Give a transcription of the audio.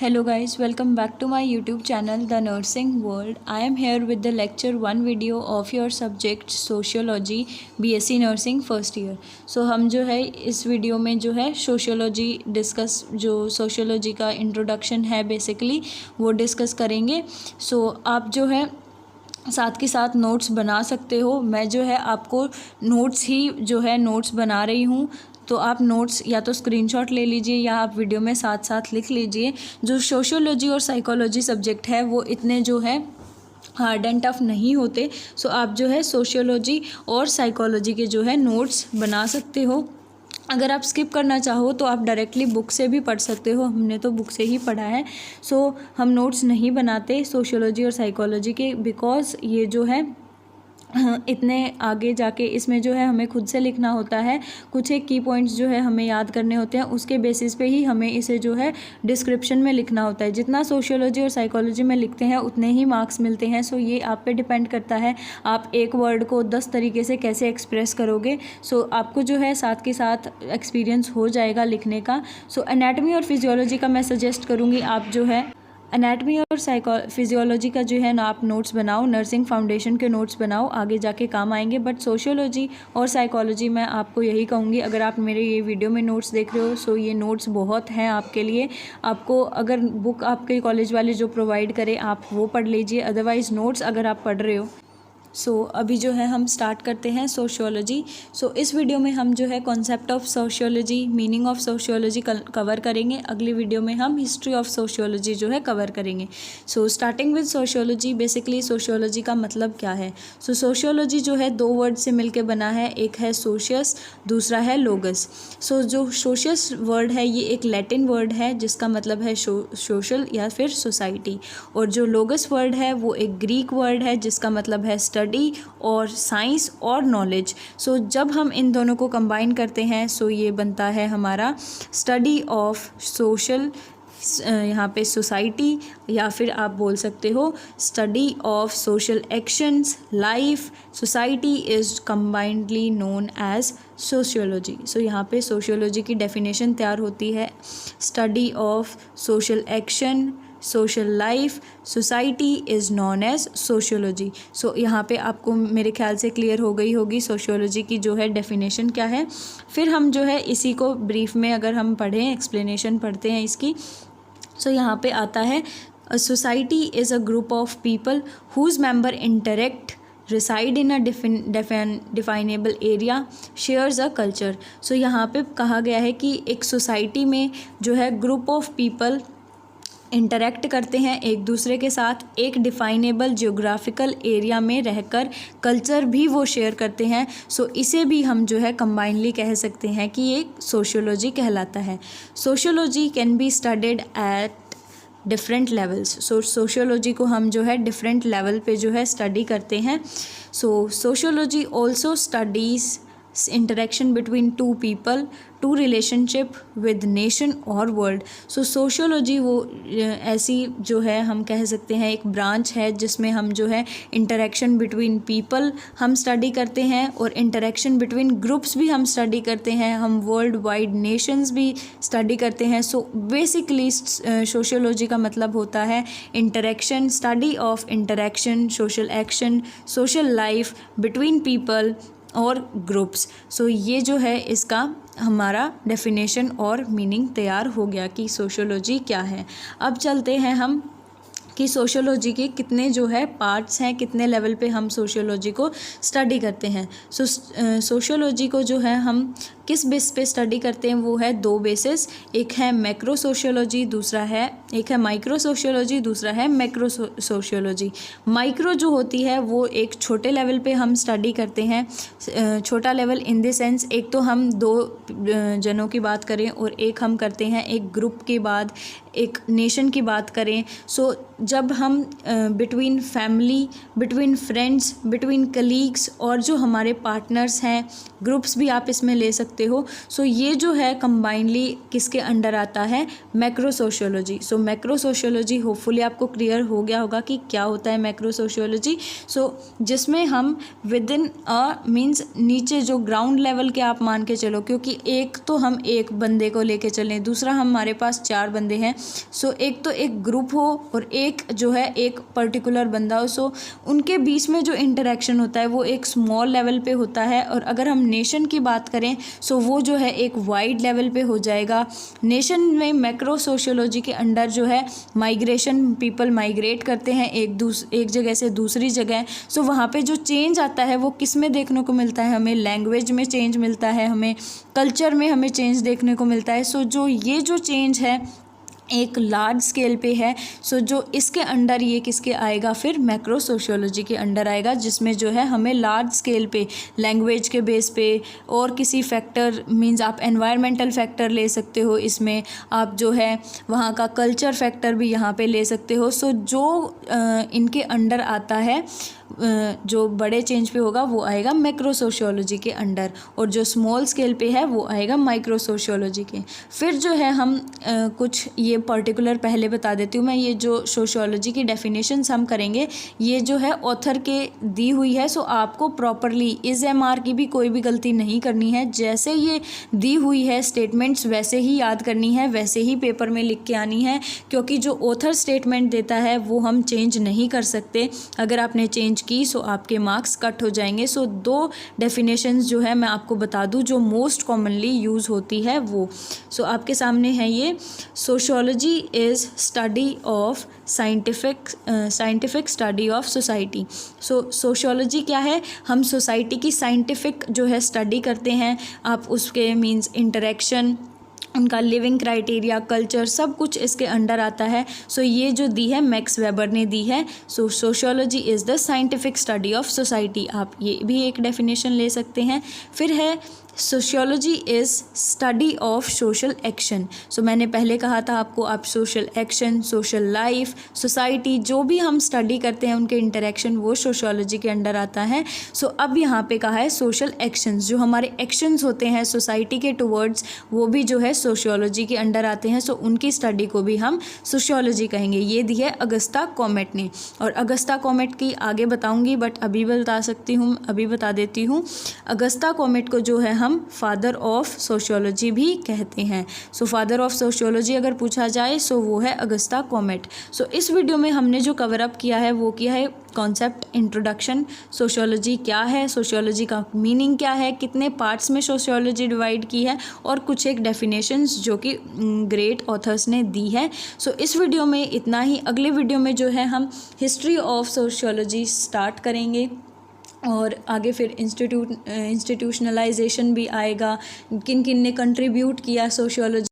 Hello guys, welcome back to my YouTube channel The Nursing World. I am here with the lecture 1 video of your subject Sociology BSc Nursing first year. So हम जो है इस वीडियो में जो है sociology discuss जो sociology का इंट्रोडक्शन है बेसिकली वो डिस्कस करेंगे. सो आप जो है साथ के साथ नोट्स बना सकते हो. मैं जो है आपको नोट्स ही जो है नोट्स बना रही हूँ, तो आप नोट्स या तो स्क्रीनशॉट ले लीजिए या आप वीडियो में साथ साथ लिख लीजिए. जो सोशियोलॉजी और साइकोलॉजी सब्जेक्ट है वो इतने जो है हार्ड एंड टफ नहीं होते. सो आप जो है सोशियोलॉजी और साइकोलॉजी के जो है नोट्स बना सकते हो. अगर आप स्किप करना चाहो तो आप डायरेक्टली बुक से भी पढ़ सकते हो. हमने तो बुक से ही पढ़ा है. सो हम नोट्स नहीं बनाते सोशियोलॉजी और साइकोलॉजी के, बिकॉज ये जो है इतने आगे जाके इसमें जो है हमें खुद से लिखना होता है. कुछ एक की पॉइंट्स जो है हमें याद करने होते हैं, उसके बेसिस पे ही हमें इसे जो है डिस्क्रिप्शन में लिखना होता है. जितना सोशियोलॉजी और साइकोलॉजी में लिखते हैं उतने ही मार्क्स मिलते हैं. सो ये आप पे डिपेंड करता है आप एक वर्ड को 10 तरीके से कैसे एक्सप्रेस करोगे. सो आपको जो है साथ के साथ एक्सपीरियंस हो जाएगा लिखने का. सो एनाटमी और फिजियोलॉजी का मैं सजेस्ट करूँगी आप जो है एनाटमी और फिजियोलॉजी का जो है ना आप नोट्स बनाओ, नर्सिंग फाउंडेशन के नोट्स बनाओ, आगे जाके काम आएंगे. बट सोशियोलॉजी और साइकोलॉजी मैं आपको यही कहूँगी, अगर आप मेरे ये वीडियो में नोट्स देख रहे हो सो ये नोट्स बहुत हैं आपके लिए. आपको अगर बुक आपके कॉलेज वाले जो प्रोवाइड करे आप वो पढ़ लीजिए, अदरवाइज़ नोट्स अगर आप पढ़ रहे हो. सो अभी जो है हम स्टार्ट करते हैं सोशियोलॉजी. सो इस वीडियो में हम जो है concept of sociology, meaning of sociology cover करेंगे. अगली वीडियो में हम हिस्ट्री ऑफ सोशियोलॉजी जो है कवर करेंगे. So starting with sociology, basically sociology का मतलब क्या है. सो सोशियोलॉजी जो है 2 वर्ड से मिलके बना है. एक है सोशियस, दूसरा है लोगस. सो जो सोशियस वर्ड है ये एक लैटिन वर्ड है जिसका मतलब है सोशल या फिर सोसाइटी, और जो लोगस वर्ड है वो एक ग्रीक वर्ड है जिसका मतलब है स्टडी और साइंस और नॉलेज. सो जब हम इन दोनों को कंबाइन करते हैं सो ये बनता है हमारा स्टडी ऑफ सोशल, यहाँ पे सोसाइटी, या फिर आप बोल सकते हो study of social actions, life, society is combinedly known as sociology. So यहाँ पे सोशियोलॉजी की डेफिनेशन तैयार होती है study of social action, social life, society is known as sociology. So यहाँ पे आपको मेरे ख्याल से क्लियर हो गई होगी सोशियोलॉजी की जो है डेफिनेशन क्या है. फिर हम जो है इसी को ब्रीफ में अगर हम पढ़ें, एक्सप्लेनेशन पढ़ते हैं इसकी. सो यहाँ पे आता है society is a group of people whose member interact, reside in a definable area, shares a culture. So यहाँ पे कहा गया है कि एक सोसाइटी में जो है ग्रुप ऑफ पीपल इंटरेक्ट करते हैं एक दूसरे के साथ, एक डिफाइनेबल जियोग्राफिकल एरिया में रहकर कल्चर भी वो शेयर करते हैं. सो इसे भी हम जो है कंबाइनली कह सकते हैं कि ये सोशियोलॉजी कहलाता है. Sociology can be studied at different levels. So sociology को हम जो है डिफरेंट लेवल पे जो है स्टडी करते हैं. So sociology also studies interaction between 2 people, 2 relationship with nation और वर्ल्ड. सो सोशियोलॉजी वो ऐसी जो है हम कह सकते हैं एक ब्रांच है जिसमें हम जो है इंटरेक्शन बिटवीन पीपल हम स्टडी करते हैं, और इंटरेक्शन बिटवीन ग्रुप्स भी हम स्टडी करते हैं, हम वर्ल्ड वाइड नेशंस भी स्टडी करते हैं. सो बेसिकली सोशियोलॉजी का मतलब होता है interaction, study of interaction, social action, social life between people और ग्रुप्स. सो ये जो है इसका हमारा डेफिनेशन और मीनिंग तैयार हो गया कि सोशियोलॉजी क्या है. अब चलते हैं हम कि सोशियोलॉजी के कितने जो है पार्ट्स हैं, कितने लेवल पे हम सोशियोलॉजी को स्टडी करते हैं. सो सोशियोलॉजी को जो है हम किस बेस पे स्टडी करते हैं वो है 2 बेसिस. एक है मैक्रो सोशियोलॉजी, दूसरा है एक है माइक्रो सोशियोलॉजी, दूसरा है मैक्रो सोशियोलॉजी. माइक्रो जो होती है वो एक छोटे लेवल पे हम स्टडी करते हैं. छोटा लेवल इन द सेंस एक तो हम 2 जनों की बात करें और एक हम करते हैं एक ग्रुप के बाद एक नेशन की बात करें. सो जब हम between family, between friends, between colleagues और जो हमारे पार्टनर्स हैं, ग्रुप्स भी आप इसमें ले सकते सकते हो। सो ये जो है कंबाइनली किसके अंडर आता है, मैक्रो सोशियोलॉजी। सो मैक्रो सोशियोलॉजी होपफुली आपको क्लियर हो गया होगा कि क्या होता है मैक्रो सोशियोलॉजी। सो जिसमें हम विद इन मीन्स नीचे जो ग्राउंड लेवल के आप मान के चलो, क्योंकि एक तो हम एक बंदे को लेके चलें, दूसरा हमारे पास 4 बंदे हैं। सो एक तो एक ग्रुप हो और एक जो है एक पर्टिकुलर बंदा हो। सो उनके बीच में जो इंटरेक्शन होता है वो एक स्मॉल लेवल पे होता है। और अगर हम नेशन की बात करें सो वो जो है एक वाइड लेवल पे हो जाएगा। नेशन में मैक्रो सोशियोलॉजी के अंडर जो है माइग्रेशन, पीपल माइग्रेट करते हैं एक जगह से दूसरी जगह। सो वहाँ पे जो चेंज आता है वो किस में देखने को मिलता है, हमें लैंग्वेज में चेंज मिलता है, हमें कल्चर में हमें चेंज देखने को मिलता है। सो जो ये जो चेंज है एक लार्ज स्केल पे है। सो जो इसके अंडर ये किसके आएगा, फिर मैक्रो सोशियोलॉजी के अंडर आएगा, जिसमें जो है हमें लार्ज स्केल पे लैंग्वेज के बेस पे और किसी फैक्टर मींस आप एनवायरमेंटल फैक्टर ले सकते हो, इसमें आप जो है वहाँ का कल्चर फैक्टर भी यहाँ पे ले सकते हो। सो जो इनके अंडर आता है जो बड़े चेंज पे होगा वो आएगा मैक्रो सोशियोलॉजी के अंडर, और जो स्मॉल स्केल पे है वो आएगा माइक्रो सोशियोलॉजी के। फिर जो है हम कुछ ये पर्टिकुलर पहले बता देती हूँ मैं, ये जो सोशियोलॉजी की डेफिनेशंस हम करेंगे ये जो है ऑथर के दी हुई है। सो आपको प्रॉपरली इस MR की भी कोई भी गलती नहीं करनी है, जैसे ये दी हुई है स्टेटमेंट्स वैसे ही याद करनी है, वैसे ही पेपर में लिख के आनी है, क्योंकि जो ऑथर स्टेटमेंट देता है वो हम चेंज नहीं कर सकते। अगर आपने चेंज की सो आपके मार्क्स कट हो जाएंगे। सो 2 डेफिनेशंस जो है मैं आपको बता दूं जो मोस्ट कॉमनली यूज़ होती है वो। सो आपके सामने है ये, sociology is study of scientific study of society. So sociology क्या है, हम सोसाइटी की साइंटिफिक जो है स्टडी करते हैं। आप उसके मीन्स इंटरेक्शन, उनका लिविंग क्राइटेरिया, कल्चर, सब कुछ इसके अंडर आता है। सो ये जो दी है मैक्स वेबर ने दी है। So sociology is the scientific study of society, आप ये भी एक डेफिनेशन ले सकते हैं। फिर है sociology is study of social action. So मैंने पहले कहा था आपको, आप social action, social life, society जो भी हम स्टडी करते हैं उनके इंटरेक्शन वो सोशियोलॉजी के अंडर आता है। सो अब यहाँ पे कहा है सोशल एक्शंस, जो हमारे एक्शंस होते हैं सोसाइटी के टुवर्ड्स वो भी जो है सोशियोलॉजी के अंडर आते हैं। सो उनकी स्टडी को भी हम सोशियोलॉजी कहेंगे। ये दी है अगस्ता कॉमेट ने, और अगस्ता कॉमेट की आगे बताऊँगी बट अभी बता देती हूँ। अगस्ता कॉमेट को जो है हम फादर ऑफ सोशियोलॉजी भी कहते हैं। सो फादर ऑफ सोशियोलॉजी अगर पूछा जाए सो वो है अगस्ता कॉमेट। सो इस वीडियो में हमने जो कवर अप किया है वो किया है कॉन्सेप्ट इंट्रोडक्शन, सोशियोलॉजी क्या है, सोशियोलॉजी का मीनिंग क्या है, कितने पार्ट्स में सोशियोलॉजी डिवाइड की है, और कुछ एक डेफिनेशंस जो कि ग्रेट ऑथर्स ने दी है। सो इस वीडियो में इतना ही। अगले वीडियो में जो है हम हिस्ट्री ऑफ सोशियोलॉजी स्टार्ट करेंगे, और आगे फिर इंस्टीट्यूशनलाइजेशन भी आएगा, किन किन ने कंट्रीब्यूट किया सोशियोलॉजी